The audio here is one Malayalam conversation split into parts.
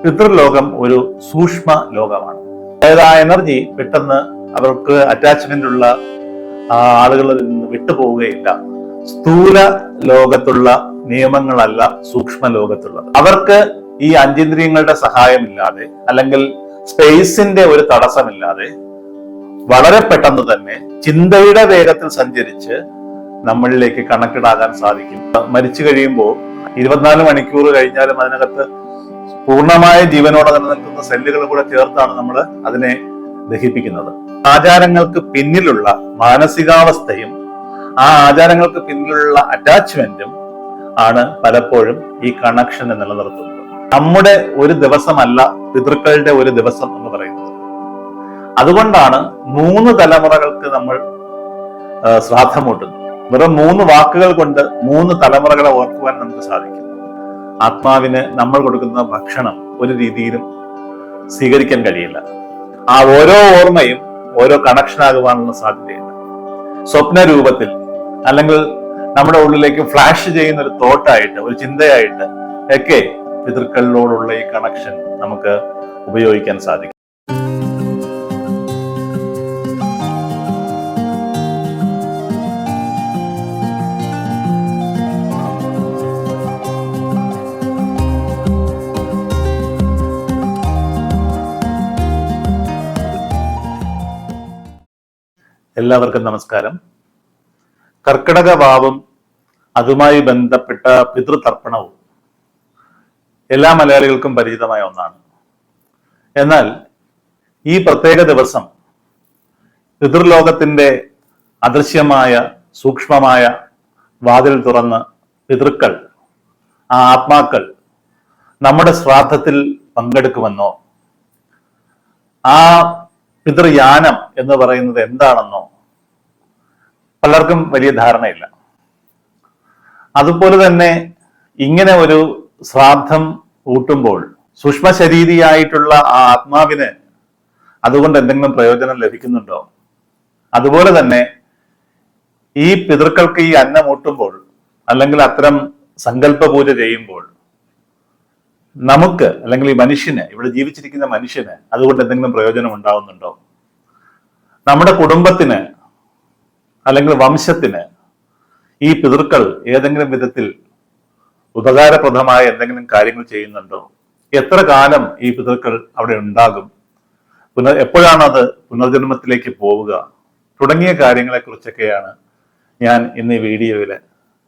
പിതൃലോകം ഒരു സൂക്ഷ്മ ലോകമാണ്. അതായത് ആ എനർജി പെട്ടെന്ന് അവർക്ക് അറ്റാച്ച്മെന്റ് ഉള്ള ആളുകളിൽ നിന്ന് വിട്ടുപോവുകയില്ല. സ്ഥൂല ലോകത്തുള്ള നിയമങ്ങളല്ല സൂക്ഷ്മ ലോകത്തുള്ളത്. അവർക്ക് ഈ അഞ്ചിന്ദ്രിയങ്ങളുടെ സഹായമില്ലാതെ അല്ലെങ്കിൽ സ്പേസിന്റെ ഒരു തടസ്സമില്ലാതെ വളരെ പെട്ടെന്ന് തന്നെ ചിന്തയുടെ വേഗത്തിൽ സഞ്ചരിച്ച് നമ്മളിലേക്ക് കണക്റ്റഡ് ആകാൻ സാധിക്കും. മരിച്ചു കഴിയുമ്പോൾ 24 മണിക്കൂർ കഴിഞ്ഞാലും അതിനകത്ത് പൂർണ്ണമായ ജീവനോടെ നിലനിൽക്കുന്ന സെല്ലുകൾ കൂടെ ചേർത്താണ് നമ്മൾ അതിനെ ദഹിപ്പിക്കുന്നത്. ആചാരങ്ങൾക്ക് പിന്നിലുള്ള മാനസികാവസ്ഥയും ആ ആചാരങ്ങൾക്ക് പിന്നിലുള്ള അറ്റാച്ച്മെന്റും ആണ് പലപ്പോഴും ഈ കണക്ഷനെ നിലനിർത്തുന്നത്. നമ്മുടെ ഒരു ദിവസമല്ല പിതൃക്കളുടെ ഒരു ദിവസം എന്ന് പറയുന്നത്. അതുകൊണ്ടാണ് 3 തലമുറകൾക്ക് നമ്മൾ ശ്രാദ്ധമൂട്ടുന്നത്. വെറും 3 വാക്കുകൾ കൊണ്ട് 3 തലമുറകളെ ഓർക്കുവാൻ നമുക്ക് സാധിക്കും. ആത്മാവിന് നമ്മൾ കൊടുക്കുന്ന ഭക്ഷണം ഒരു രീതിയിലും സ്വീകരിക്കാൻ കഴിയില്ല. ആ ഓരോ ഓർമ്മയും ഓരോ കണക്ഷൻ ആകുവാനുള്ള സാധ്യതയുണ്ട്. സ്വപ്ന രൂപത്തിൽ അല്ലെങ്കിൽ നമ്മുടെ ഉള്ളിലേക്ക് ഫ്ലാഷ് ചെയ്യുന്ന ഒരു തോട്ടായിട്ട്, ഒരു ചിന്തയായിട്ട് ഒക്കെ പിതൃക്കളിലോടുള്ള ഈ കണക്ഷൻ നമുക്ക് ഉപയോഗിക്കാൻ സാധിക്കും. എല്ലാവർക്കും നമസ്കാരം. കർക്കിടക വാവും അതുമായി ബന്ധപ്പെട്ട പിതൃതർപ്പണവും എല്ലാ മലയാളികൾക്കും പരിചിതമായ ഒന്നാണ്. എന്നാൽ ഈ പ്രത്യേക ദിവസം പിതൃലോകത്തിന്റെ അദൃശ്യമായ സൂക്ഷ്മമായ വാതിൽ തുറന്ന് പിതൃക്കൾ, ആ ആത്മാക്കൾ നമ്മുടെ ശ്രാദ്ധത്തിൽ പങ്കെടുക്കുമെന്നോ ആ പിതൃയാനം എന്ന് പറയുന്നത് എന്താണെന്നോ പലർക്കും വലിയ ധാരണയില്ല. അതുപോലെ തന്നെ ഇങ്ങനെ ഒരു ശ്രാദ്ധം ഊട്ടുമ്പോൾ സൂക്ഷ്മ ശരീരിയായിട്ടുള്ള ആ ആത്മാവിന് അതുകൊണ്ട് എന്തെങ്കിലും പ്രയോജനം ലഭിക്കുന്നുണ്ടോ? അതുപോലെ തന്നെ ഈ പിതൃക്കൾക്ക് ഈ അന്നം ഊട്ടുമ്പോൾ അല്ലെങ്കിൽ അത്തരം സങ്കല്പ പൂജ ചെയ്യുമ്പോൾ നമുക്ക് അല്ലെങ്കിൽ ഈ മനുഷ്യന്, ഇവിടെ ജീവിച്ചിരിക്കുന്ന മനുഷ്യന് അതുകൊണ്ട് എന്തെങ്കിലും പ്രയോജനം ഉണ്ടാവുന്നുണ്ടോ? നമ്മുടെ കുടുംബത്തിന് അല്ലെങ്കിൽ വംശത്തിന് ഈ പിതൃക്കൾ ഏതെങ്കിലും വിധത്തിൽ ഉപകാരപ്രദമായ എന്തെങ്കിലും കാര്യങ്ങൾ ചെയ്യുന്നുണ്ടോ? എത്ര കാലം ഈ പിതൃക്കൾ അവിടെ ഉണ്ടാകും? എപ്പോഴാണ് അത് പുനർജന്മത്തിലേക്ക് പോവുക? തുടങ്ങിയ കാര്യങ്ങളെ കുറിച്ചൊക്കെയാണ് ഞാൻ ഇന്ന് ഈ വീഡിയോയിൽ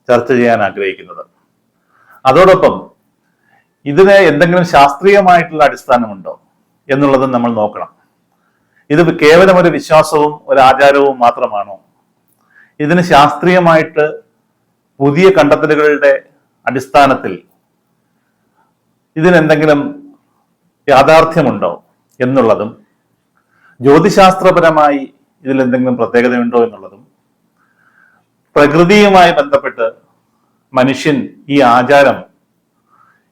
ചർച്ച ചെയ്യാൻ ആഗ്രഹിക്കുന്നത്. അതോടൊപ്പം ഇതിന് എന്തെങ്കിലും ശാസ്ത്രീയമായിട്ടുള്ള അടിസ്ഥാനമുണ്ടോ എന്നുള്ളതും നമ്മൾ നോക്കണം. ഇത് കേവലം ഒരു വിശ്വാസവും ഒരു ആചാരവും മാത്രമാണോ? ഇതിന് ശാസ്ത്രീയമായിട്ട് പുതിയ കണ്ടെത്തലുകളുടെ അടിസ്ഥാനത്തിൽ ഇതിനെന്തെങ്കിലും യാഥാർത്ഥ്യമുണ്ടോ എന്നുള്ളതും, ജ്യോതിശാസ്ത്രപരമായി ഇതിലെന്തെങ്കിലും പ്രത്യേകതയുണ്ടോ എന്നുള്ളതും, പ്രകൃതിയുമായി ബന്ധപ്പെട്ട് മനുഷ്യൻ ഈ ആചാരം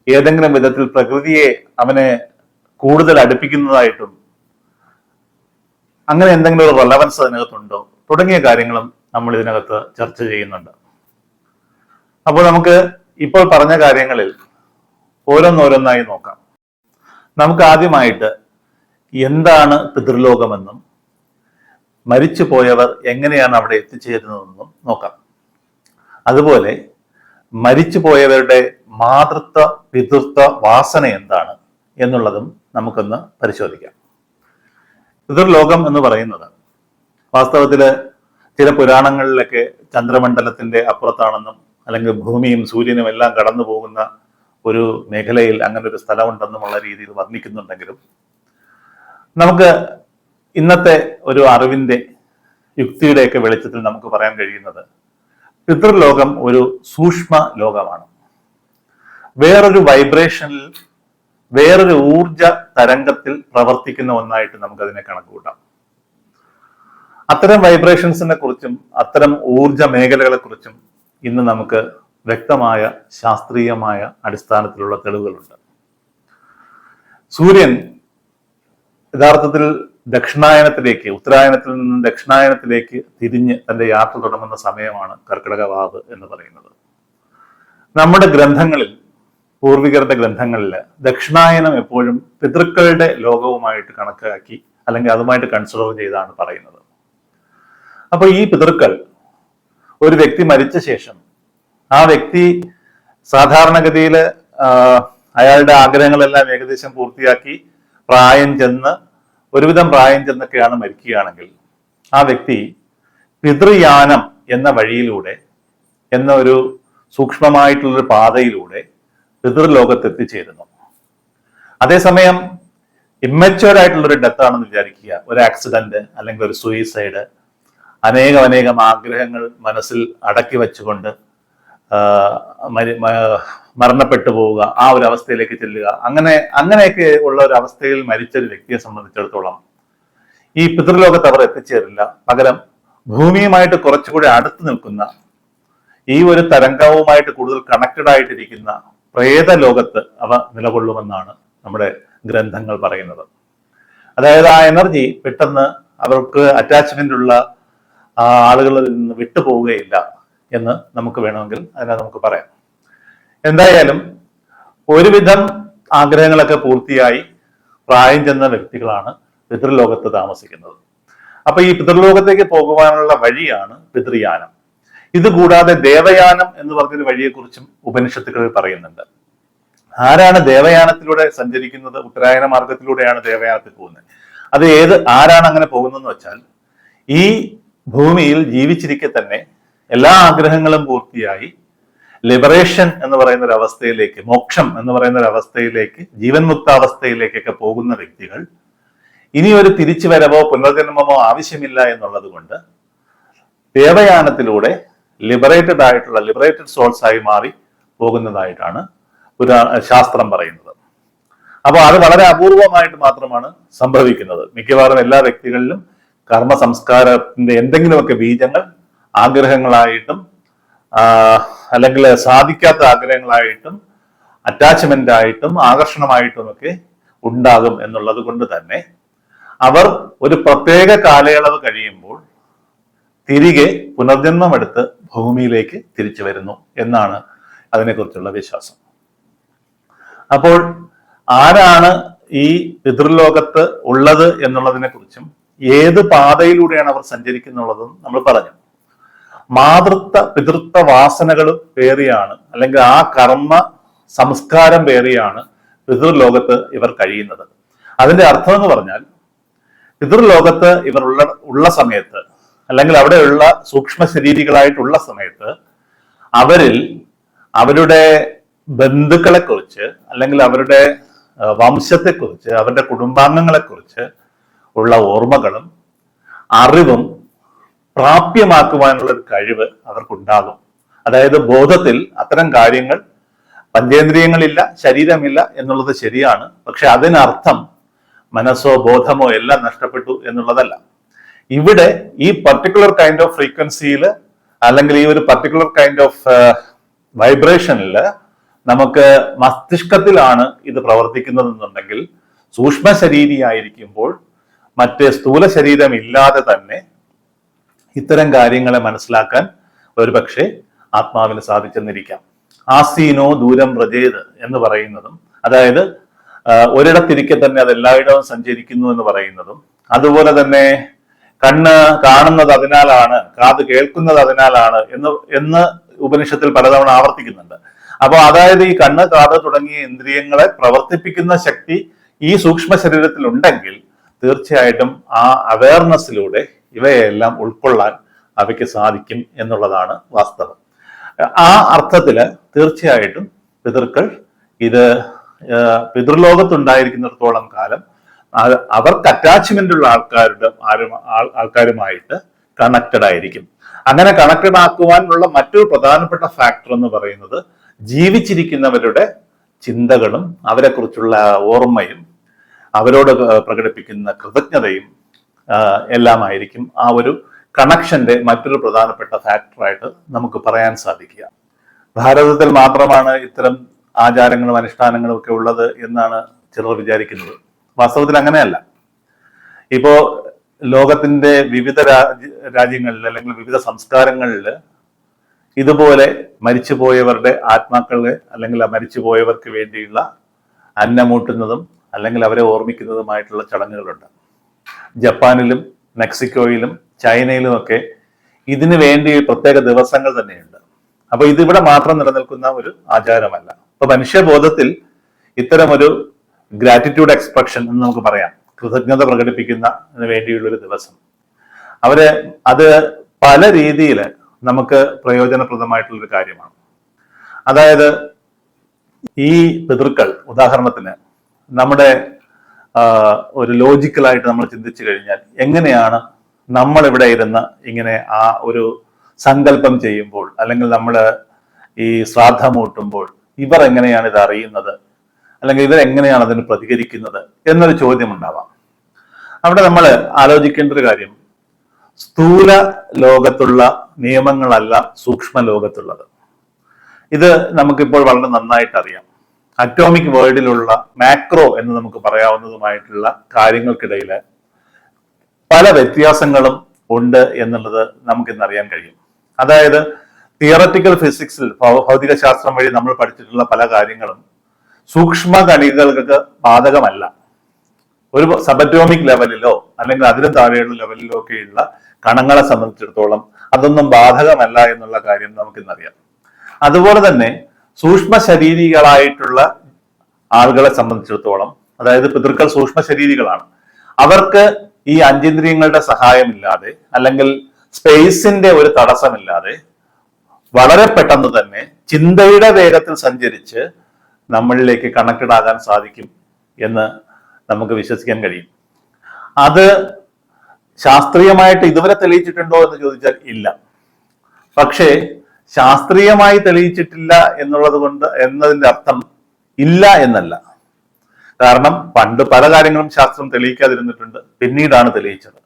ഏതെങ്കിലും വിധത്തിൽ പ്രകൃതിയെ അവനെ കൂടുതൽ അടുപ്പിക്കുന്നതായിട്ടും അങ്ങനെ എന്തെങ്കിലും ഒരു റെലവൻസ് അതിനകത്തുണ്ടോ തുടങ്ങിയ കാര്യങ്ങളും നമ്മൾ ഇതിനകത്ത് ചർച്ച ചെയ്യുന്നുണ്ട്. അപ്പോൾ നമുക്ക് ഇപ്പോൾ പറഞ്ഞ കാര്യങ്ങളിൽ ഓരോന്നോരോന്നായി നോക്കാം. നമുക്ക് ആദ്യമായിട്ട് എന്താണ് പിതൃലോകമെന്നും മരിച്ചു പോയവർ എങ്ങനെയാണ് അവിടെ എത്തിച്ചേരുന്നതെന്നും നോക്കാം. അതുപോലെ മരിച്ചു പോയവരുടെ മാതൃത്വ പിതൃത്വ വാസന എന്താണ് എന്നുള്ളതും നമുക്കൊന്ന് പരിശോധിക്കാം. പിതൃലോകം എന്ന് പറയുന്നത് വാസ്തവത്തില് ചില പുരാണങ്ങളിലൊക്കെ ചന്ദ്രമണ്ഡലത്തിന്റെ അപ്പുറത്താണെന്നും അല്ലെങ്കിൽ ഭൂമിയും സൂര്യനും എല്ലാം കടന്നു പോകുന്ന ഒരു മേഖലയിൽ അങ്ങനെ ഒരു സ്ഥലമുണ്ടെന്നുമുള്ള രീതിയിൽ വർണ്ണിക്കുന്നുണ്ടെങ്കിലും നമുക്ക് ഇന്നത്തെ ഒരു അറിവിന്റെ യുക്തിയുടെയൊക്കെ വെളിച്ചത്തിൽ നമുക്ക് പറയാൻ കഴിയുന്നത് പിതൃലോകം ഒരു സൂക്ഷ്മ ലോകമാണ്. വേറൊരു വൈബ്രേഷനിൽ, വേറൊരു ഊർജ തരംഗത്തിൽ പ്രവർത്തിക്കുന്ന ഒന്നായിട്ട് നമുക്കതിനെ കണക്കുകൂട്ടാം. അത്തരം വൈബ്രേഷൻസിനെ കുറിച്ചും അത്തരം ഊർജ മേഖലകളെ കുറിച്ചും ഇന്ന് നമുക്ക് വ്യക്തമായ ശാസ്ത്രീയമായ അടിസ്ഥാനത്തിലുള്ള തെളിവുകളുണ്ട്. സൂര്യൻ യഥാർത്ഥത്തിൽ ദക്ഷിണായനത്തിലേക്ക്, ഉത്തരായനത്തിൽ നിന്ന് ദക്ഷിണായനത്തിലേക്ക് തിരിഞ്ഞ് തന്റെ യാത്ര തുടങ്ങുന്ന സമയമാണ് കർക്കിടക വാവ് എന്ന് പറയുന്നത്. നമ്മുടെ ഗ്രന്ഥങ്ങളിൽ പൂർവികരുടെ ഗ്രന്ഥങ്ങളിൽ ദക്ഷിണായനം എപ്പോഴും പിതൃക്കളുടെ ലോകവുമായിട്ട് കണക്കാക്കി അല്ലെങ്കിൽ അതുമായിട്ട് കൺസിഡർ ചെയ്താണ് പറയുന്നത്. അപ്പൊ ഈ പിതൃക്കൾ ഒരു വ്യക്തി മരിച്ച ശേഷം ആ വ്യക്തി സാധാരണഗതിയിൽ അയാളുടെ ആഗ്രഹങ്ങളെല്ലാം ഏകദേശം പൂർത്തിയാക്കി ഒരുവിധം പ്രായം ചെന്നൊക്കെയാണ് മരിക്കുകയാണെങ്കിൽ ആ വ്യക്തി പിതൃയാനം എന്ന വഴിയിലൂടെ ഒരു സൂക്ഷ്മമായിട്ടുള്ളൊരു പാതയിലൂടെ പിതൃലോകത്ത് എത്തിച്ചേരുന്നു. അതേസമയം ഇമ്മച്വർ ആയിട്ടുള്ളൊരു ഡെത്ത് ആണെന്ന് വിചാരിക്കുക, ഒരു ആക്സിഡന്റ് അല്ലെങ്കിൽ ഒരു സൂയിസൈഡ്, അനേകം ആഗ്രഹങ്ങൾ മനസ്സിൽ അടക്കി വെച്ചുകൊണ്ട് മരണപ്പെട്ടു പോവുക, ആ ഒരു അവസ്ഥയിലേക്ക് ചെല്ലുക, അങ്ങനെയൊക്കെ ഉള്ള ഒരു അവസ്ഥയിൽ മരിച്ച ഒരു വ്യക്തിയെ സംബന്ധിച്ചിടത്തോളം ഈ പിതൃലോകത്ത് അവർ എത്തിച്ചേരില്ല. പകരം ഭൂമിയുമായിട്ട് കുറച്ചുകൂടി അടുത്ത് നിൽക്കുന്ന ഈ ഒരു തരംഗവുമായിട്ട് കൂടുതൽ കണക്റ്റഡ് ആയിട്ടിരിക്കുന്ന പ്രേത ലോകത്ത് അവ നിലകൊള്ളുമെന്നാണ് നമ്മുടെ ഗ്രന്ഥങ്ങൾ പറയുന്നത്. അതായത് ആ എനർജി പെട്ടെന്ന് അവർക്ക് അറ്റാച്ച്മെന്റ് ഉള്ള ആളുകളിൽ നിന്ന് വിട്ടുപോവുകയില്ല എന്ന് നമുക്ക് വേണമെങ്കിൽ അതിനെ നമുക്ക് പറയാം. എന്തായാലും ഒരുവിധം ആഗ്രഹങ്ങളൊക്കെ പൂർത്തിയായി പ്രായം ചെന്ന വ്യക്തികളാണ് പിതൃലോകത്ത് താമസിക്കുന്നത്. അപ്പൊ ഈ പിതൃലോകത്തേക്ക് പോകുവാനുള്ള വഴിയാണ് പിതൃയാനം. ഇതുകൂടാതെ ദേവയാനം എന്ന് പറഞ്ഞൊരു വഴിയെക്കുറിച്ചും ഉപനിഷത്തുകളിൽ പറയുന്നുണ്ട്. ആരാണ് ദേവയാനത്തിലൂടെ സഞ്ചരിക്കുന്നത്? ഉത്തരായന മാർഗത്തിലൂടെയാണ് ദേവയാനത്തിൽ പോകുന്നത്. ആരാണ് അങ്ങനെ പോകുന്നതെന്ന് വെച്ചാൽ, ഈ ഭൂമിയിൽ ജീവിച്ചിരിക്കെ തന്നെ എല്ലാ ആഗ്രഹങ്ങളും പൂർത്തിയായി ലിബറേഷൻ എന്ന് പറയുന്ന ഒരു അവസ്ഥയിലേക്ക്, മോക്ഷം എന്ന് പറയുന്ന ഒരു അവസ്ഥയിലേക്ക്, ജീവൻ മുക്താവസ്ഥയിലേക്കൊക്കെ പോകുന്ന വ്യക്തികൾ ഇനി ഒരു തിരിച്ചു വരവോ പുനർജന്മമോ ആവശ്യമില്ല എന്നുള്ളത് കൊണ്ട് ദേവയാനത്തിലൂടെ ലിബറേറ്റഡ് സോൾസ് ആയി മാറി പോകുന്നതായിട്ടാണ് ശാസ്ത്രം പറയുന്നത്. അപ്പോൾ അത് വളരെ അപൂർവമായിട്ട് മാത്രമാണ് സംഭവിക്കുന്നത്. മിക്കവാറും എല്ലാ വ്യക്തികളിലും കർമ്മ സംസ്കാരത്തിന്റെ എന്തെങ്കിലുമൊക്കെ ബീജങ്ങൾ ആഗ്രഹങ്ങളായിട്ടും അല്ലെങ്കിൽ സാധിക്കാത്ത ആഗ്രഹങ്ങളായിട്ടും അറ്റാച്ച്മെന്റ് ആയിട്ടും ആകർഷണമായിട്ടും ഒക്കെ ഉണ്ടാകും എന്നുള്ളത് കൊണ്ട് തന്നെ അവർ ഒരു പ്രത്യേക കാലയളവ് കഴിയുമ്പോൾ തിരികെ പുനർജന്മമെടുത്ത് ഭൂമിയിലേക്ക് തിരിച്ചു വരുന്നു എന്നാണ് അതിനെക്കുറിച്ചുള്ള വിശ്വാസം. അപ്പോൾ ആരാണ് ഈ പിതൃലോകത്ത് ഉള്ളത് എന്നുള്ളതിനെ കുറിച്ചും ഏത് പാതയിലൂടെയാണ് അവർ സഞ്ചരിക്കുന്നുള്ളതും നമ്മൾ പറഞ്ഞു. പിതൃത്വ വാസനകളും പേറിയാണ്, അല്ലെങ്കിൽ ആ കർമ്മ സംസ്കാരം പേറിയാണ് പിതൃലോകത്ത് ഇവർ കഴിയുന്നത്. അതിന്റെ അർത്ഥം എന്ന് പറഞ്ഞാൽ, പിതൃലോകത്ത് ഇവർ ഉള്ള സമയത്ത്, അല്ലെങ്കിൽ അവിടെയുള്ള സൂക്ഷ്മ ശരീരികളായിട്ടുള്ള സമയത്ത് അവരിൽ അവരുടെ ബന്ധുക്കളെക്കുറിച്ച്, അല്ലെങ്കിൽ അവരുടെ വംശത്തെക്കുറിച്ച്, അവരുടെ കുടുംബാംഗങ്ങളെക്കുറിച്ച് ഉള്ള ഓർമ്മകളും അറിവും പ്രാപ്യമാക്കുവാനുള്ള ഒരു കഴിവ് അവർക്കുണ്ടാകും. അതായത് ബോധത്തിൽ അത്തരം കാര്യങ്ങൾ, പഞ്ചേന്ദ്രിയങ്ങളില്ല, ശരീരമില്ല എന്നുള്ളത് ശരിയാണ്. പക്ഷെ അതിനർത്ഥം മനസ്സോ ബോധമോ എല്ലാം നഷ്ടപ്പെട്ടു എന്നുള്ളതല്ല. ഇവിടെ ഈ പർട്ടിക്കുലർ കൈൻഡ് ഓഫ് ഫ്രീക്വൻസിയിൽ, അല്ലെങ്കിൽ ഈ ഒരു പർട്ടിക്കുലർ കൈൻഡ് ഓഫ് വൈബ്രേഷനിൽ നമുക്ക് മസ്തിഷ്കത്തിലാണ് ഇത് പ്രവർത്തിക്കുന്നതെന്നുണ്ടെങ്കിൽ, സൂക്ഷ്മ ശരീരിയായിരിക്കുമ്പോൾ മറ്റ് സ്ഥൂല ശരീരം ഇല്ലാതെ തന്നെ ഇത്തരം കാര്യങ്ങളെ മനസ്സിലാക്കാൻ ഒരുപക്ഷെ ആത്മാവിന് സാധിച്ചെന്നിരിക്കാം. ആസീനോ ദൂരം വ്രജേത് എന്ന് പറയുന്നതും, അതായത് ഒരിടത്തിരിക്കെ തന്നെ അത് എല്ലായിടവും സഞ്ചരിക്കുന്നു എന്ന് പറയുന്നതും, അതുപോലെ തന്നെ കണ്ണ് കാണുന്നത് അതിനാലാണ്, കാത് കേൾക്കുന്നത് അതിനാലാണ് എന്ന് ഉപനിഷത്തിൽ പലതവണ ആവർത്തിക്കുന്നുണ്ട്. അപ്പോൾ അതായത് ഈ കണ്ണ്, കാത് തുടങ്ങിയ ഇന്ദ്രിയങ്ങളെ പ്രവർത്തിപ്പിക്കുന്ന ശക്തി ഈ സൂക്ഷ്മ ശരീരത്തിൽ ഉണ്ടെങ്കിൽ തീർച്ചയായിട്ടും ആ അവയർനെസ്സിലൂടെ ഇവയെല്ലാം ഉൾക്കൊള്ളാൻ അവയ്ക്ക് സാധിക്കും എന്നുള്ളതാണ് വാസ്തവം. ആ അർത്ഥത്തില് തീർച്ചയായിട്ടും പിതൃക്കൾ ഇത് പിതൃലോകത്തുണ്ടായിരിക്കുന്നിടത്തോളം കാലം അവർക്ക് അറ്റാച്ച്മെന്റ് ഉള്ള ആൾക്കാരുമായിട്ട് കണക്റ്റഡ് ആയിരിക്കും. അങ്ങനെ കണക്റ്റഡ് ആക്കുവാനുള്ള മറ്റൊരു പ്രധാനപ്പെട്ട ഫാക്ടർ എന്ന് പറയുന്നത് ജീവിച്ചിരിക്കുന്നവരുടെ ചിന്തകളും അവരെക്കുറിച്ചുള്ള ഓർമ്മയും അവരോട് പ്രകടിപ്പിക്കുന്ന കൃതജ്ഞതയും എല്ലാമായിരിക്കും ആ ഒരു കണക്ഷന്റെ മറ്റൊരു പ്രധാനപ്പെട്ട ഫാക്ടറായിട്ട് നമുക്ക് പറയാൻ സാധിക്കുക. ഭാരതത്തിൽ മാത്രമാണ് ഇത്തരം ആചാരങ്ങളും അനുഷ്ഠാനങ്ങളും ഒക്കെ ഉള്ളത് എന്നാണ് ചിലർ വിചാരിക്കുന്നത്. വാസ്തവത്തിൽ അങ്ങനെയല്ല. ഇപ്പോ ലോകത്തിന്റെ വിവിധ രാജ്യങ്ങളിൽ, അല്ലെങ്കിൽ വിവിധ സംസ്കാരങ്ങളിൽ ഇതുപോലെ മരിച്ചുപോയവരുടെ ആത്മാക്കളെ അല്ലെങ്കിൽ മരിച്ചുപോയവർക്ക് വേണ്ടിയുള്ള അന്നമൂട്ടുന്നതും അല്ലെങ്കിൽ അവരെ ഓർമ്മിക്കുന്നതുമായിട്ടുള്ള ചടങ്ങുകളുണ്ട്. ജപ്പാനിലും മെക്സിക്കോയിലും ചൈനയിലുമൊക്കെ ഇതിനു വേണ്ടി പ്രത്യേക ദിവസങ്ങൾ തന്നെയുണ്ട്. അപ്പൊ ഇതിവിടെ മാത്രം നിലനിൽക്കുന്ന ഒരു ആചാരമല്ല. അപ്പൊ മനുഷ്യബോധത്തിൽ ഇത്തരമൊരു ഗ്രാറ്റിറ്റ്യൂഡ് എക്സ്പ്രഷൻ എന്ന് നമുക്ക് പറയാം, കൃതജ്ഞത പ്രകടിപ്പിക്കുന്നതിന് വേണ്ടിയുള്ള ഒരു ദിവസം. അത് പല രീതിയിൽ നമുക്ക് പ്രയോജനപ്രദമായിട്ടുള്ളൊരു കാര്യമാണ്. അതായത് ഈ പിതൃക്കൾ, ഉദാഹരണത്തിന് നമ്മുടെ ഒരു ലോജിക്കലായിട്ട് നമ്മൾ ചിന്തിച്ചു കഴിഞ്ഞാൽ എങ്ങനെയാണ് നമ്മൾ ഇവിടെ ഇരുന്ന് ഇങ്ങനെ ആ ഒരു സങ്കല്പം ചെയ്യുമ്പോൾ അല്ലെങ്കിൽ നമ്മൾ ഈ ശ്രാദ്ധമൂട്ടുമ്പോൾ ഇവർ എങ്ങനെയാണ് ഇത് അറിയുന്നത്, അല്ലെങ്കിൽ ഇവരെങ്ങനെയാണ് അതിന് പ്രതികരിക്കുന്നത് എന്നൊരു ചോദ്യം ഉണ്ടാവാം. അവിടെ നമ്മൾ ആലോചിക്കേണ്ട ഒരു കാര്യം, സ്ഥൂല ലോകത്തുള്ള നിയമങ്ങളല്ല സൂക്ഷ്മ ലോകത്തുള്ളത്. ഇത് നമുക്കിപ്പോൾ വളരെ നന്നായിട്ട് അറിയാം. അറ്റോമിക് വേൾഡിലുള്ള മാക്രോ എന്ന് നമുക്ക് പറയാവുന്നതുമായിട്ടുള്ള കാര്യങ്ങൾക്കിടയിൽ പല വ്യത്യാസങ്ങളും ഉണ്ട് എന്നുള്ളത് നമുക്കിന്ന് അറിയാൻ കഴിയും. അതായത് തിയററ്റിക്കൽ ഫിസിക്സിൽ, ഭൗതിക ശാസ്ത്രം വഴി നമ്മൾ പഠിച്ചിട്ടുള്ള പല കാര്യങ്ങളും സൂക്ഷ്മ കണികകൾക്ക് ബാധകമല്ല. ഒരു സബറ്റോമിക് ലെവലിലോ അല്ലെങ്കിൽ അതിലും താഴെയുള്ള ലെവലിലോ ഒക്കെയുള്ള കണങ്ങളെ സംബന്ധിച്ചിടത്തോളം അതൊന്നും ബാധകമല്ല എന്നുള്ള കാര്യം നമുക്കിന്നറിയാം. അതുപോലെ തന്നെ സൂക്ഷ്മ ശരീരികളായിട്ടുള്ള ആളുകളെ സംബന്ധിച്ചിടത്തോളം, അതായത് പിതൃക്കൾ സൂക്ഷ്മ ശരീരികളാണ്, അവർക്ക് ഈ അഞ്ചേന്ദ്രിയങ്ങളുടെ സഹായമില്ലാതെ അല്ലെങ്കിൽ സ്പേസിന്റെ ഒരു തടസ്സമില്ലാതെ വളരെ പെട്ടെന്ന് തന്നെ ചിന്തയുടെ വേഗത്തിൽ സഞ്ചരിച്ച് നമ്മളിലേക്ക് കണക്റ്റഡ് ആകാൻ സാധിക്കും എന്ന് നമുക്ക് വിശ്വസിക്കാൻ കഴിയും. അത് ശാസ്ത്രീയമായിട്ട് ഇതുവരെ തെളിയിച്ചിട്ടുണ്ടോ എന്ന് ചോദിച്ചാൽ ഇല്ല. പക്ഷേ ശാസ്ത്രീയമായി തെളിയിച്ചിട്ടില്ല എന്നതിന്റെ അർത്ഥം ഇല്ല എന്നല്ല. കാരണം പണ്ട് പല കാര്യങ്ങളും ശാസ്ത്രം തെളിയിക്കാതിരുന്നിട്ടുണ്ട്, പിന്നീടാണ് തെളിയിച്ചത്.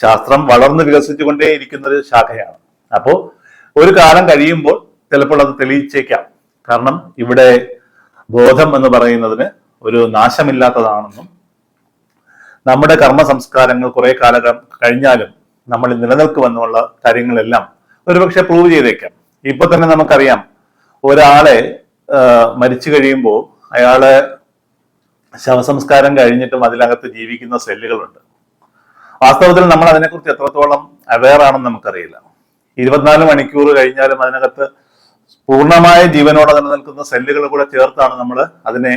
ശാസ്ത്രം വളർന്ന് വികസിച്ചുകൊണ്ടേ ഇരിക്കുന്ന ഒരു ശാഖയാണ്. അപ്പോ ഒരു കാലം കഴിയുമ്പോൾ ചിലപ്പോൾ അത് തെളിയിച്ചേക്കാം. കാരണം ഇവിടെ ബോധം എന്ന് പറയുന്നതിന് ഒരു നാശമില്ലാത്തതാണെന്നും നമ്മുടെ കർമ്മ സംസ്കാരങ്ങൾ കുറെ കാലം കഴിഞ്ഞാലും നമ്മൾ നിലനിൽക്കുമെന്നുള്ള കാര്യങ്ങളെല്ലാം ഒരുപക്ഷെ പ്രൂവ് ചെയ്തേക്കാം. ഇപ്പൊ തന്നെ നമുക്കറിയാം, ഒരാളെ മരിച്ചു കഴിയുമ്പോൾ അയാളെ ശവസംസ്കാരം കഴിഞ്ഞിട്ടും അതിനകത്ത് ജീവിക്കുന്ന സെല്ലുകളുണ്ട്. വാസ്തവത്തിൽ നമ്മൾ അതിനെക്കുറിച്ച് എത്രത്തോളം അവെയർ ആണെന്ന് നമുക്കറിയില്ല. 24 മണിക്കൂർ കഴിഞ്ഞാലും അതിനകത്ത് പൂർണ്ണമായ ജീവനോടെ നിലനിൽക്കുന്ന സെല്ലുകൾ കൂടെ ചേർത്താണ് നമ്മൾ അതിനെ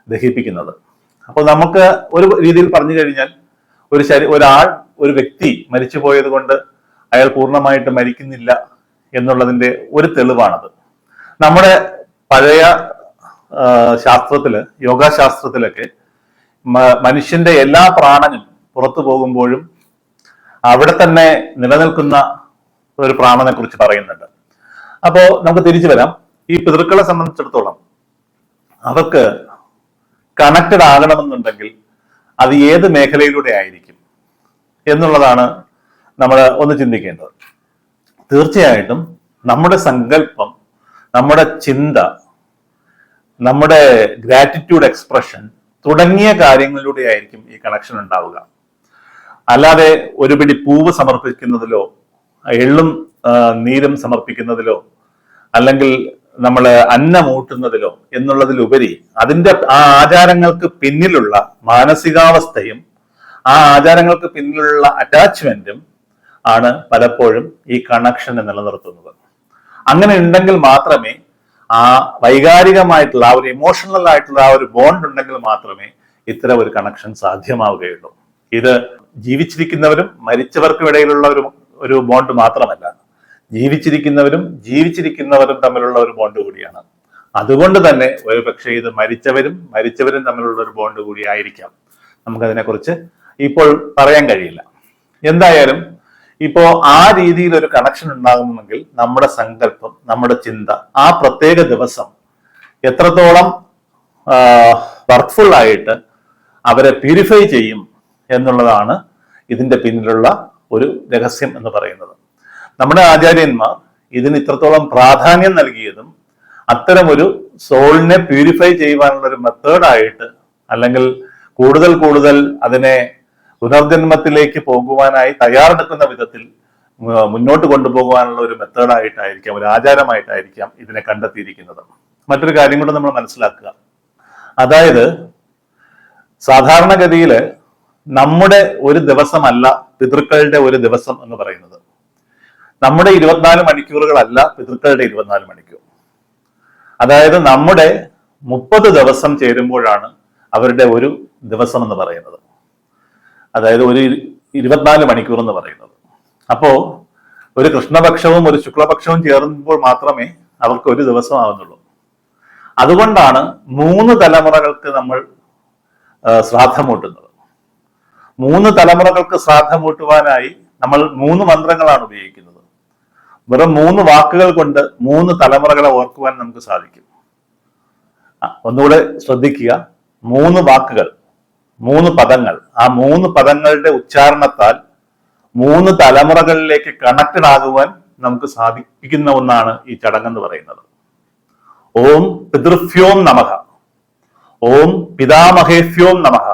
ദഹിപ്പിക്കുന്നത്. അപ്പോൾ നമുക്ക് ഒരു രീതിയിൽ പറഞ്ഞു കഴിഞ്ഞാൽ ഒരു വ്യക്തി മരിച്ചു പോയത് കൊണ്ട് അയാൾ പൂർണ്ണമായിട്ട് മരിക്കുന്നില്ല എന്നുള്ളതിന്റെ ഒരു തെളിവാണത്. നമ്മുടെ പഴയ ശാസ്ത്രത്തില്, യോഗാശാസ്ത്രത്തിലൊക്കെ മനുഷ്യന്റെ എല്ലാ പ്രാണനും പുറത്തു പോകുമ്പോഴും അവിടെ തന്നെ നിലനിൽക്കുന്ന ഒരു പ്രാണനെ കുറിച്ച് പറയുന്നുണ്ട്. അപ്പോ നമുക്ക് തിരിച്ചു വരാം. ഈ പിതൃക്കളെ സംബന്ധിച്ചിടത്തോളം അവർക്ക് കണക്റ്റഡ് ആകണമെന്നുണ്ടെങ്കിൽ അത് ഏത് മേഖലയിലൂടെ ആയിരിക്കും എന്നുള്ളതാണ് നമ്മൾ ഒന്ന് ചിന്തിക്കേണ്ടത്. തീർച്ചയായിട്ടും നമ്മുടെ സങ്കല്പം, നമ്മുടെ ചിന്ത, നമ്മുടെ ഗ്രാറ്റിറ്റ്യൂഡ് എക്സ്പ്രഷൻ തുടങ്ങിയ കാര്യങ്ങളിലൂടെ ആയിരിക്കും ഈ കണക്ഷൻ ഉണ്ടാവുക. അല്ലാതെ ഒരു പിടി പൂവ് സമർപ്പിക്കുന്നതിലോ എള്ളും നീരും സമർപ്പിക്കുന്നതിലോ അല്ലെങ്കിൽ നമ്മൾ അന്നമൂട്ടുന്നതിലോ എന്നുള്ളതിലുപരി അതിന്റെ ആ ആചാരങ്ങൾക്ക് പിന്നിലുള്ള മാനസികാവസ്ഥയും ആ ആചാരങ്ങൾക്ക് പിന്നിലുള്ള അറ്റാച്ച്മെന്റും ആണ് പലപ്പോഴും ഈ കണക്ഷനെ നിലനിർത്തുന്നത്. അങ്ങനെ ഉണ്ടെങ്കിൽ മാത്രമേ ആ വൈകാരികമായിട്ടുള്ള ആ ഒരു ഇമോഷണൽ ആയിട്ടുള്ള ആ ഒരു ബോണ്ട് ഉണ്ടെങ്കിൽ മാത്രമേ ഇത്തരം ഒരു കണക്ഷൻ സാധ്യമാവുകയുള്ളൂ. ഇത് ജീവിച്ചിരിക്കുന്നവരും മരിച്ചവർക്കും ഇടയിലുള്ള ഒരു ബോണ്ട് മാത്രമല്ല, ജീവിച്ചിരിക്കുന്നവരും തമ്മിലുള്ള ഒരു ബോണ്ട് കൂടിയാണ്. അതുകൊണ്ട് തന്നെ ഒരുപക്ഷെ ഇത് മരിച്ചവരും തമ്മിലുള്ള ഒരു ബോണ്ട് കൂടി ആയിരിക്കാം. നമുക്കതിനെക്കുറിച്ച് ഇപ്പോൾ പറയാൻ കഴിയില്ല. എന്തായാലും ഇപ്പോ ആ രീതിയിൽ ഒരു കണക്ഷൻ ഉണ്ടാകുന്നെങ്കിൽ നമ്മുടെ സങ്കല്പം, നമ്മുടെ ചിന്ത ആ പ്രത്യേക ദിവസം എത്രത്തോളം വർക്ക്ഫുൾ ആയിട്ട് അവരെ പ്യൂരിഫൈ ചെയ്യും എന്നുള്ളതാണ് ഇതിന്റെ പിന്നിലുള്ള ഒരു രഹസ്യം എന്ന് പറയുന്നത്. നമ്മുടെ ആചാര്യന്മാർ ഇതിന് ഇത്രത്തോളം പ്രാധാന്യം നൽകിയതും അത്തരമൊരു സോളിനെ പ്യൂരിഫൈ ചെയ്യുവാനുള്ള ഒരു മെത്തേഡായിട്ട്, അല്ലെങ്കിൽ കൂടുതൽ അതിനെ പുനർജന്മത്തിലേക്ക് പോകുവാനായി തയ്യാറെടുക്കുന്ന വിധത്തിൽ മുന്നോട്ട് കൊണ്ടുപോകാനുള്ള ഒരു മെത്തേഡായിട്ടായിരിക്കാം, ഒരു ആചാരമായിട്ടായിരിക്കാം ഇതിനെ കണ്ടെത്തിയിരിക്കുന്നത്. മറ്റൊരു കാര്യം കൂടെ നമ്മൾ മനസ്സിലാക്കുക. അതായത് സാധാരണഗതിയിൽ നമ്മുടെ ഒരു ദിവസമല്ല പിതൃക്കളുടെ ഒരു ദിവസം എന്ന് പറയുന്നത്. നമ്മുടെ 24 മണിക്കൂറുകളല്ല പിതൃക്കളുടെ 24 മണിക്കൂർ. അതായത് നമ്മുടെ 30 ദിവസം ചേരുമ്പോഴാണ് അവരുടെ ഒരു ദിവസം എന്ന് പറയുന്നത്. അതായത് ഒരു 24 മണിക്കൂർ എന്ന് പറയുന്നത്. അപ്പോ ഒരു കൃഷ്ണപക്ഷവും ഒരു ശുക്ലപക്ഷവും ചേർന്നപ്പോൾ മാത്രമേ അവർക്ക് ഒരു ദിവസം ആവുന്നുള്ളൂ. അതുകൊണ്ടാണ് 3 തലമുറകൾക്ക് നമ്മൾ ശ്രാദ്ധമൂട്ടുന്നത്. 3 തലമുറകൾക്ക് ശ്രാദ്ധമൂട്ടുവാനായി നമ്മൾ 3 മന്ത്രങ്ങളാണ് ഉപയോഗിക്കുന്നത്. വെറും 3 വാക്കുകൾ കൊണ്ട് 3 തലമുറകളെ ഓർക്കുവാൻ നമുക്ക് സാധിക്കും. ഒന്നുകൂടെ ശ്രദ്ധിക്കുക. 3 വാക്കുകൾ, 3 പദങ്ങൾ. ആ 3 പദങ്ങളുടെ ഉച്ചാരണത്താൽ 3 തലമുറകളിലേക്ക് കണക്റ്റഡ് ആകുവാൻ നമുക്ക് സാധിക്കുന്ന ഒന്നാണ് ഈ ചടങ്ങെന്ന് പറയുന്നത്. ഓം പിതൃഭ്യോം നമഃ, ഓം പിതാമഹേഭ്യോം നമഃ,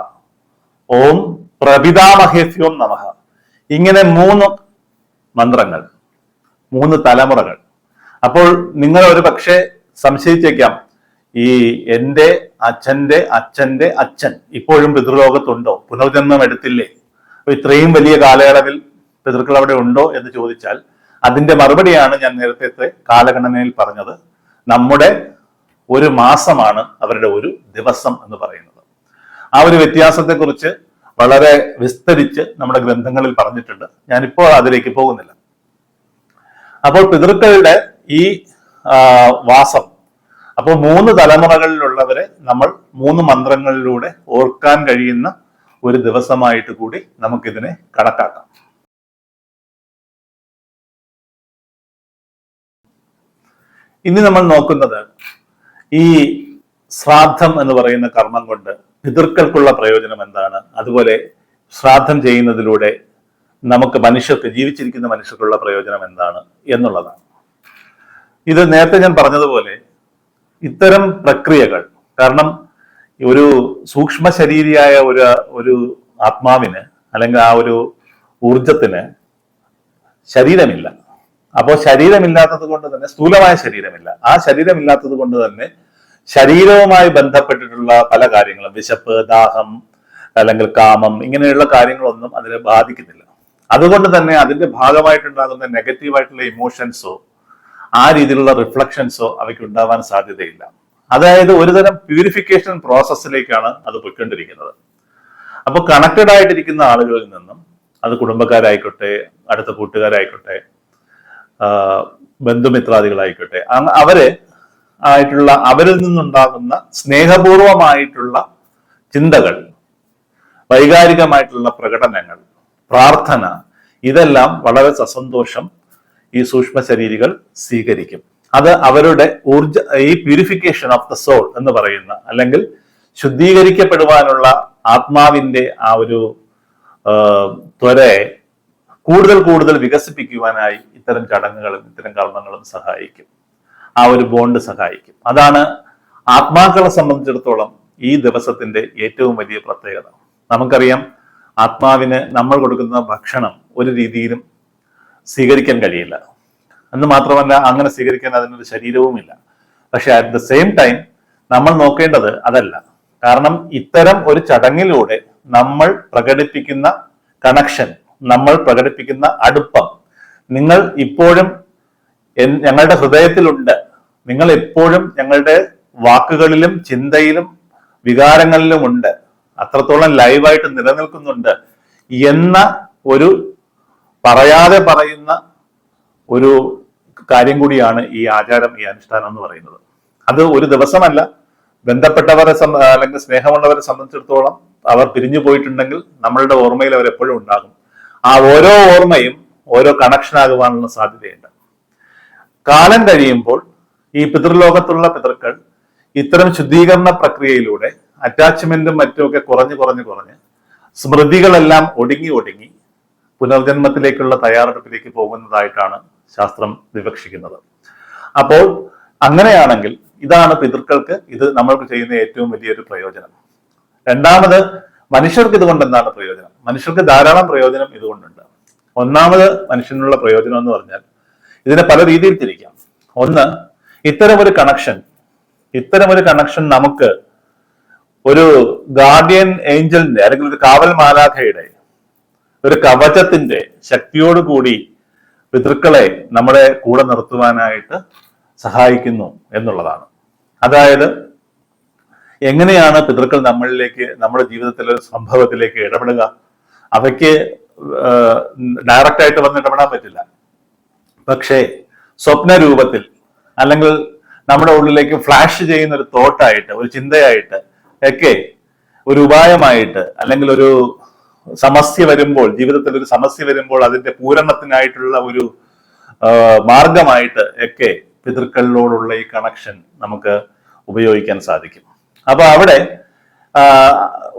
ഓം പ്രപിതാമഹേഭ്യോം നമഃ. ഇങ്ങനെ 3 മന്ത്രങ്ങൾ, 3 തലമുറകൾ. അപ്പോൾ നിങ്ങൾ ഒരു പക്ഷേ സംശയിച്ചേക്കാം, ഈ എൻ്റെ അച്ഛൻ്റെ അച്ഛൻ്റെ അച്ഛൻ ഇപ്പോഴും പിതൃലോകത്തുണ്ടോ, പുനർജന്മം എടുത്തില്ലേ, അപ്പൊ ഇത്രയും വലിയ കാലയളവിൽ പിതൃക്കൾ അവിടെ ഉണ്ടോ എന്ന് ചോദിച്ചാൽ അതിന്റെ മറുപടിയാണ് ഞാൻ നേരത്തെ കാലഗണനയിൽ പറഞ്ഞത്. നമ്മുടെ ഒരു മാസമാണ് അവരുടെ ഒരു ദിവസം എന്ന് പറയുന്നത്. ആ ഒരു വ്യത്യാസത്തെക്കുറിച്ച് വളരെ വിസ്തരിച്ച് നമ്മുടെ ഗ്രന്ഥങ്ങളിൽ പറഞ്ഞിട്ടുണ്ട്. ഞാനിപ്പോൾ അതിലേക്ക് പോകുന്നില്ല. അപ്പോൾ പിതൃക്കളുടെ ഈ വാസം, അപ്പോൾ 3 തലമുറകളിലുള്ളവരെ നമ്മൾ 3 മന്ത്രങ്ങളിലൂടെ ഓർക്കാൻ കഴിയുന്ന ഒരു ദിവസമായിട്ട് കൂടി നമുക്കിതിനെ കണക്കാക്കാം. ഇനി നമ്മൾ നോക്കുന്നത് ഈ ശ്രാദ്ധം എന്ന് പറയുന്ന കർമ്മം കൊണ്ട് പിതൃക്കൾക്കുള്ള പ്രയോജനം എന്താണ്, അതുപോലെ ശ്രാദ്ധം ചെയ്യുന്നതിലൂടെ നമുക്ക് മനുഷ്യർക്ക്, ജീവിച്ചിരിക്കുന്ന മനുഷ്യർക്കുള്ള പ്രയോജനം എന്താണ് എന്നുള്ളതാണ്. ഇത് നേരത്തെ ഞാൻ പറഞ്ഞതുപോലെ ഇത്തരം പ്രക്രിയകൾ, കാരണം ഒരു സൂക്ഷ്മ ശരീരിയായ ഒരു ആത്മാവിന് അല്ലെങ്കിൽ ആ ഒരു ഊർജത്തിന് ശരീരമില്ല. അപ്പോൾ ശരീരമില്ലാത്തത് കൊണ്ട് തന്നെ, സ്ഥൂലമായ ശരീരമില്ല, ആ ശരീരമില്ലാത്തത് കൊണ്ട് തന്നെ ശരീരവുമായി ബന്ധപ്പെട്ടിട്ടുള്ള പല കാര്യങ്ങളും, വിശപ്പ്, ദാഹം അല്ലെങ്കിൽ കാമം, ഇങ്ങനെയുള്ള കാര്യങ്ങളൊന്നും അതിനെ ബാധിക്കുന്നില്ല. അതുകൊണ്ട് തന്നെ അതിന്റെ ഭാഗമായിട്ടുണ്ടാകുന്ന നെഗറ്റീവായിട്ടുള്ള ഇമോഷൻസോ ആ രീതിയിലുള്ള റിഫ്ലക്ഷൻസോ അവയ്ക്ക് ഉണ്ടാവാൻ സാധ്യതയില്ല. അതായത് ഒരുതരം പ്യൂരിഫിക്കേഷൻ പ്രോസസ്സിലേക്കാണ് അത് പോയിക്കൊണ്ടിരിക്കുന്നത്. അപ്പോൾ കണക്റ്റഡ് ആയിട്ടിരിക്കുന്ന ആളുകളിൽ നിന്നും, അത് കുടുംബക്കാരായിക്കോട്ടെ, അടുത്ത കൂട്ടുകാരായിക്കോട്ടെ, ബന്ധുമിത്രാദികളായിക്കോട്ടെ, അവരിൽ നിന്നുണ്ടാകുന്ന സ്നേഹപൂർവമായിട്ടുള്ള ചിന്തകൾ, വൈകാരികമായിട്ടുള്ള പ്രകടനങ്ങൾ, പ്രാർത്ഥന, ഇതെല്ലാം വളരെ സസന്തോഷം ഈ സൂക്ഷ്മ ശരീരികൾ സ്വീകരിക്കും. അത് അവരുടെ ഈ പ്യൂരിഫിക്കേഷൻ ഓഫ് ദ സോൾ എന്ന് പറയുന്ന, അല്ലെങ്കിൽ ശുദ്ധീകരിക്കപ്പെടുവാനുള്ള ആത്മാവിന്റെ ആ ഒരു ത്വരയെ കൂടുതൽ കൂടുതൽ വികസിപ്പിക്കുവാനായി ഇത്തരം ചടങ്ങുകളും ഇത്തരം കർമ്മങ്ങളും സഹായിക്കും. ആ ഒരു ബോണ്ട് സഹായിക്കും. അതാണ് ആത്മാക്കളെ സംബന്ധിച്ചിടത്തോളം ഈ ദിവസത്തിന്റെ ഏറ്റവും വലിയ പ്രത്യേകത. നമുക്കറിയാം, ആത്മാവിന് നമ്മൾ കൊടുക്കുന്ന ഭക്ഷണം ഒരു രീതിയിലും സ്വീകരിക്കാൻ കഴിയില്ല. എന്ന് മാത്രമല്ല, അങ്ങനെ സ്വീകരിക്കാൻ അതിനൊരു ശരീരവുമില്ല. പക്ഷെ അറ്റ് ദ സെയിം ടൈം നമ്മൾ നോക്കേണ്ടത് അതല്ല. കാരണം ഇത്തരം ഒരു ചടങ്ങിലൂടെ നമ്മൾ പ്രകടിപ്പിക്കുന്ന കണക്ഷൻ, നമ്മൾ പ്രകടിപ്പിക്കുന്ന അടുപ്പം, നിങ്ങൾ ഇപ്പോഴും ഞങ്ങളുടെ ഹൃദയത്തിലുണ്ട്, നിങ്ങൾ എപ്പോഴും ഞങ്ങളുടെ വാക്കുകളിലും ചിന്തയിലും വികാരങ്ങളിലും ഉണ്ട്, അത്രത്തോളം ലൈവായിട്ട് നിലനിൽക്കുന്നുണ്ട് എന്ന ഒരു പറയാതെ പറയുന്ന ഒരു കാര്യം കൂടിയാണ് ഈ ആചാരം, ഈ അനുഷ്ഠാനം എന്ന് പറയുന്നത്. അത് ഒരു ദിവസമല്ല, ബന്ധപ്പെട്ടവരെ അല്ലെങ്കിൽ സ്നേഹമുള്ളവരെ സംബന്ധിച്ചിടത്തോളം അവർ പിരിഞ്ഞു പോയിട്ടുണ്ടെങ്കിൽ നമ്മളുടെ ഓർമ്മയിൽ അവരെപ്പോഴും ഉണ്ടാകും. ആ ഓരോ ഓർമ്മയും ഓരോ കണക്ഷൻ ആകുവാനുള്ള സാധ്യതയുണ്ട്. കാലം കഴിയുമ്പോൾ ഈ പിതൃലോകത്തുള്ള പിതൃക്കൾ ഇത്തരം ശുദ്ധീകരണ പ്രക്രിയയിലൂടെ അറ്റാച്ച്മെന്റും മറ്റുമൊക്കെ കുറഞ്ഞ് സ്മൃതികളെല്ലാം ഒടുങ്ങി പുനർജന്മത്തിലേക്കുള്ള തയ്യാറെടുപ്പിലേക്ക് പോകുന്നതായിട്ടാണ് ശാസ്ത്രം വിവക്ഷിക്കുന്നത്. അപ്പോൾ അങ്ങനെയാണെങ്കിൽ ഇതാണ് പിതൃക്കൾക്ക് ഇത് നമ്മൾക്ക് ചെയ്യുന്ന ഏറ്റവും വലിയൊരു പ്രയോജനം. രണ്ടാമത്, മനുഷ്യർക്ക് ഇതുകൊണ്ട് എന്താണ് പ്രയോജനം? മനുഷ്യർക്ക് ധാരാളം പ്രയോജനം ഇതുകൊണ്ടുണ്ട്. ഒന്നാമത് മനുഷ്യനുള്ള പ്രയോജനം എന്ന് പറഞ്ഞാൽ ഇതിനെ പല രീതിയിൽ തിരിക്കാം. ഒന്ന്, ഇത്തരമൊരു കണക്ഷൻ നമുക്ക് ഒരു ഗാർഡിയൻ ഏഞ്ചലിന്റെ അല്ലെങ്കിൽ ഒരു കാവൽ മാലാഖയുടെ ഒരു കവചത്തിന്റെ ശക്തിയോടുകൂടി പിതൃക്കളെ നമ്മുടെ കൂടെ നിർത്തുവാനായിട്ട് സഹായിക്കുന്നു എന്നുള്ളതാണ്. അതായത് എങ്ങനെയാണ് പിതൃക്കൾ നമ്മളിലേക്ക്, നമ്മുടെ ജീവിതത്തിലെ സംഭവത്തിലേക്ക് ഇടപെടുക? അവയ്ക്ക് ഡയറക്റ്റ് ആയിട്ട് വന്ന് ഇടപെടാൻ പറ്റില്ല. പക്ഷേ സ്വപ്ന രൂപത്തിൽ അല്ലെങ്കിൽ നമ്മുടെ ഉള്ളിലേക്ക് ഫ്ലാഷ് ചെയ്യുന്ന ഒരു തോട്ടായിട്ട്, ഒരു ചിന്തയായിട്ട് ഒക്കെ, ഒരു ഉപായമായിട്ട്, അല്ലെങ്കിൽ ഒരു സമസ്യ വരുമ്പോൾ, ജീവിതത്തിൽ ഒരു സമസ്യ വരുമ്പോൾ അതിന്റെ പൂരണത്തിനായിട്ടുള്ള ഒരു മാർഗമായിട്ട് ഒക്കെ പിതൃക്കളിലോടുള്ള ഈ കണക്ഷൻ നമുക്ക് ഉപയോഗിക്കാൻ സാധിക്കും. അപ്പൊ അവിടെ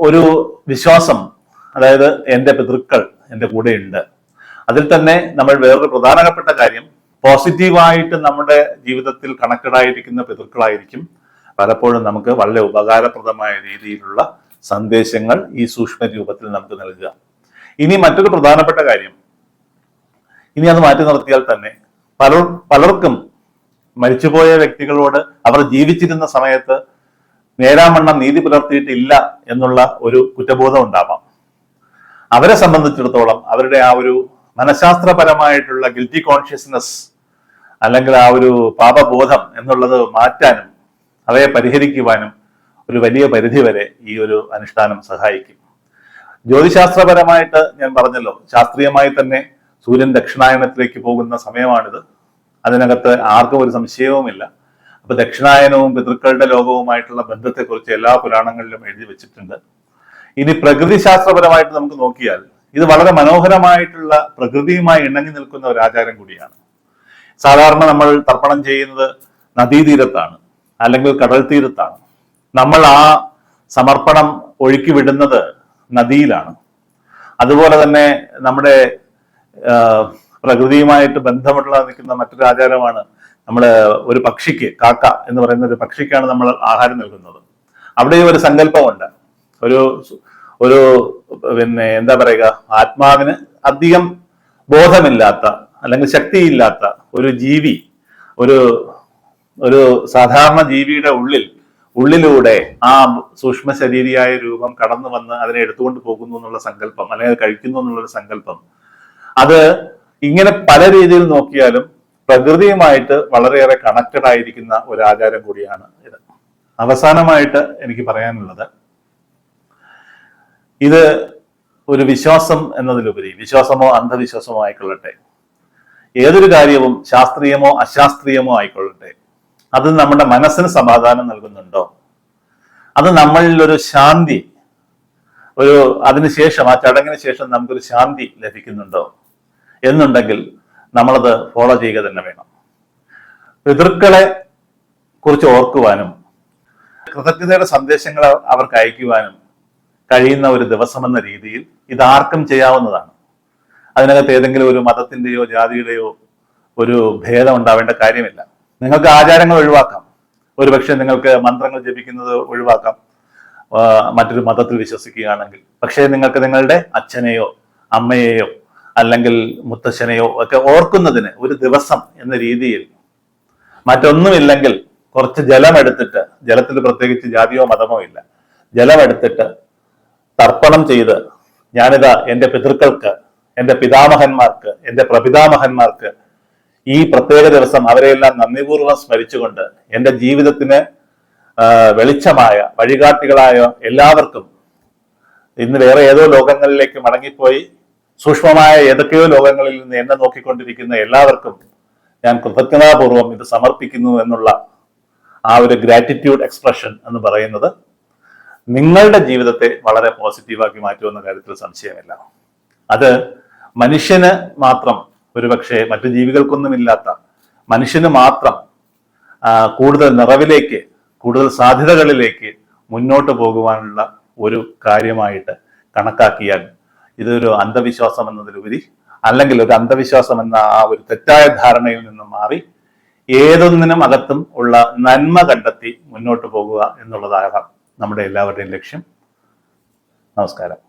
ഒരു വിശ്വാസം, അതായത് എൻ്റെ പിതൃക്കൾ എൻ്റെ കൂടെയുണ്ട്. അതിൽ തന്നെ നമ്മൾ വേറൊരു പ്രധാനപ്പെട്ട കാര്യം, പോസിറ്റീവായിട്ട് നമ്മുടെ ജീവിതത്തിൽ കണക്റ്റഡ് ആയിരിക്കുന്ന പിതൃക്കളായിരിക്കും പലപ്പോഴും നമുക്ക് വളരെ ഉപകാരപ്രദമായ രീതിയിലുള്ള സന്ദേശങ്ങൾ ഈ സൂക്ഷ്മ രൂപത്തിൽ നമുക്ക് നൽകുക. ഇനി മറ്റൊരു പ്രധാനപ്പെട്ട കാര്യം, ഇനി അത് മാറ്റി നിർത്തിയാൽ തന്നെ പലർക്കും മരിച്ചുപോയ വ്യക്തികളോട് അവർ ജീവിച്ചിരുന്ന സമയത്ത് നേരാവണ്ണം നീതി പുലർത്തിയിട്ടില്ല എന്നുള്ള ഒരു കുറ്റബോധം ഉണ്ടാവാം. അവരെ സംബന്ധിച്ചിടത്തോളം അവരുടെ ആ ഒരു മനഃശാസ്ത്രപരമായിട്ടുള്ള ഗിൽറ്റി കോൺഷ്യസ്നെസ് അല്ലെങ്കിൽ ആ ഒരു പാപബോധം എന്നുള്ളത് മാറ്റാനും അവയെ പരിഹരിക്കുവാനും ഒരു വലിയ പരിധിവരെ ഈ ഒരു അനുഷ്ഠാനം സഹായിക്കും. ജ്യോതിശാസ്ത്രപരമായിട്ട് ഞാൻ പറഞ്ഞല്ലോ, ശാസ്ത്രീയമായി തന്നെ സൂര്യൻ ദക്ഷിണായനത്തിലേക്ക് പോകുന്ന സമയമാണിത്. അതിനകത്ത് ആർക്കും ഒരു സംശയവുമില്ല. അപ്പൊ ദക്ഷിണായനവും പിതൃക്കളുടെ ലോകവുമായിട്ടുള്ള ബന്ധത്തെക്കുറിച്ച് എല്ലാ പുരാണങ്ങളിലും എഴുതി വെച്ചിട്ടുണ്ട്. ഇനി പ്രകൃതി ശാസ്ത്രപരമായിട്ട് നമുക്ക് നോക്കിയാൽ ഇത് വളരെ മനോഹരമായിട്ടുള്ള പ്രകൃതിയുമായി ഇണങ്ങി നിൽക്കുന്ന ഒരു ആചാരം കൂടിയാണ്. സാധാരണ നമ്മൾ തർപ്പണം ചെയ്യുന്നത് നദീതീരത്താണ് അല്ലെങ്കിൽ കടൽ തീരത്താണ്. നമ്മൾ ആ സമർപ്പണം ഒഴുക്കി വിടുന്നത് നദിയിലാണ്. അതുപോലെ തന്നെ നമ്മുടെ പ്രകൃതിയുമായിട്ട് ബന്ധമുള്ള നിൽക്കുന്ന മറ്റൊരു ആചാരമാണ്, നമ്മൾ ഒരു പക്ഷിക്ക്, കാക്ക എന്ന് പറയുന്ന ഒരു പക്ഷിക്കാണ് നമ്മൾ ആഹാരം നൽകുന്നത്. അവിടെയും ഒരു സങ്കല്പമുണ്ട്. ഒരു പിന്നെ എന്താ പറയുക, ആത്മാവിന് അധികം ബോധമില്ലാത്ത അല്ലെങ്കിൽ ശക്തിയില്ലാത്ത ഒരു ജീവി, ഒരു സാധാരണ ജീവിയുടെ ഉള്ളിലൂടെ ആ സൂക്ഷ്മ ശരീരിയായ രൂപം കടന്നു വന്ന് അതിനെ എടുത്തുകൊണ്ട് പോകുന്നു എന്നുള്ള സങ്കല്പം, അല്ലെങ്കിൽ കഴിക്കുന്നു എന്നുള്ളൊരു സങ്കല്പം, അത് ഇങ്ങനെ പല രീതിയിൽ നോക്കിയാലും പ്രകൃതിയുമായിട്ട് വളരെയേറെ കണക്റ്റഡ് ആയിരിക്കുന്ന ഒരു ആചാരം കൂടിയാണ് ഇത്. അവസാനമായിട്ട് എനിക്ക് പറയാനുള്ളത്, ഇത് ഒരു വിശ്വാസം എന്നതിലുപരി, വിശ്വാസമോ അന്ധവിശ്വാസമോ ആയിക്കൊള്ളട്ടെ, ഏതൊരു കാര്യവും ശാസ്ത്രീയമോ അശാസ്ത്രീയമോ ആയിക്കൊള്ളട്ടെ, അത് നമ്മുടെ മനസ്സിന് സമാധാനം നൽകുന്നുണ്ടോ, അത് നമ്മളിൽ ഒരു ശാന്തി, അതിനുശേഷം, ആ ചടങ്ങിന് ശേഷം നമുക്കൊരു ശാന്തി ലഭിക്കുന്നുണ്ടോ എന്നുണ്ടെങ്കിൽ നമ്മളത് ഫോളോ ചെയ്യുക തന്നെ വേണം. പിതൃക്കളെ കുറിച്ച് ഓർക്കുവാനും കൃതജ്ഞതയുടെ സന്ദേശങ്ങൾ അവർക്ക് അയക്കുവാനും കഴിയുന്ന ഒരു ദിവസമെന്ന രീതിയിൽ ഇതാർക്കും ചെയ്യാവുന്നതാണ്. അതിനകത്ത് ഏതെങ്കിലും ഒരു മതത്തിന്റെയോ ജാതിയുടെയോ ഒരു ഭേദം ഉണ്ടാവേണ്ട കാര്യമില്ല. നിങ്ങൾക്ക് ആചാരങ്ങൾ ഒഴിവാക്കാം, ഒരുപക്ഷെ നിങ്ങൾക്ക് മന്ത്രങ്ങൾ ജപിക്കുന്നത് ഒഴിവാക്കാം മറ്റൊരു മതത്തിൽ വിശ്വസിക്കുകയാണെങ്കിൽ. പക്ഷേ നിങ്ങൾക്ക് നിങ്ങളുടെ അച്ഛനെയോ അമ്മയെയോ അല്ലെങ്കിൽ മുത്തശ്ശനെയോ ഒക്കെ ഓർക്കുന്നതിന് ഒരു ദിവസം എന്ന രീതിയിൽ, മറ്റൊന്നുമില്ലെങ്കിൽ കുറച്ച് ജലമെടുത്തിട്ട്, ജലത്തിൽ പ്രത്യേകിച്ച് ജാതിയോ മതമോ ഇല്ല, ജലമെടുത്തിട്ട് തർപ്പണം ചെയ്ത്, ഞാനിതാ എൻ്റെ പിതൃക്കൾക്ക്, എൻ്റെ പിതാമഹന്മാർക്ക്, എൻ്റെ പ്രപിതാമഹന്മാർക്ക് ഈ പ്രത്യേക ദിവസം അവരെയെല്ലാം നന്ദിപൂർവ്വം സ്മരിച്ചുകൊണ്ട് എൻ്റെ ജീവിതത്തിന് വെളിച്ചമായ വഴികാട്ടികളായ എല്ലാവർക്കും, ഇന്ന് വേറെ ഏതോ ലോകങ്ങളിലേക്ക് മടങ്ങിപ്പോയി സൂക്ഷ്മമായ ഏതൊക്കെയോ ലോകങ്ങളിൽ നിന്ന് എന്നെ നോക്കിക്കൊണ്ടിരിക്കുന്ന എല്ലാവർക്കും ഞാൻ കൃതജ്ഞതാപൂർവം ഇത് സമർപ്പിക്കുന്നു എന്നുള്ള ആ ഒരു ഗ്രാറ്റിറ്റ്യൂഡ് എക്സ്പ്രഷൻ എന്ന് പറയുന്നത് നിങ്ങളുടെ ജീവിതത്തെ വളരെ പോസിറ്റീവാക്കി മാറ്റുമെന്ന കാര്യത്തിൽ സംശയമില്ല. അത് മനുഷ്യന് മാത്രം, ഒരുപക്ഷെ മറ്റു ജീവികൾക്കൊന്നുമില്ലാത്ത മനുഷ്യന് മാത്രം കൂടുതൽ നിറവിലേക്ക്, കൂടുതൽ സാധ്യതകളിലേക്ക് മുന്നോട്ട് പോകുവാനുള്ള ഒരു കാര്യമായിട്ട് കണക്കാക്കിയാൽ ഇതൊരു അന്ധവിശ്വാസം എന്നതിലുപരി, അല്ലെങ്കിൽ ഒരു അന്ധവിശ്വാസം എന്ന ആ ഒരു തെറ്റായ ധാരണയിൽ നിന്ന് മാറി ഏതൊന്നിനും അകത്തും ഉള്ള നന്മ കണ്ടെത്തി മുന്നോട്ട് പോകുക എന്നുള്ളതാകാം നമ്മുടെ എല്ലാവരുടെയും ലക്ഷ്യം. നമസ്കാരം.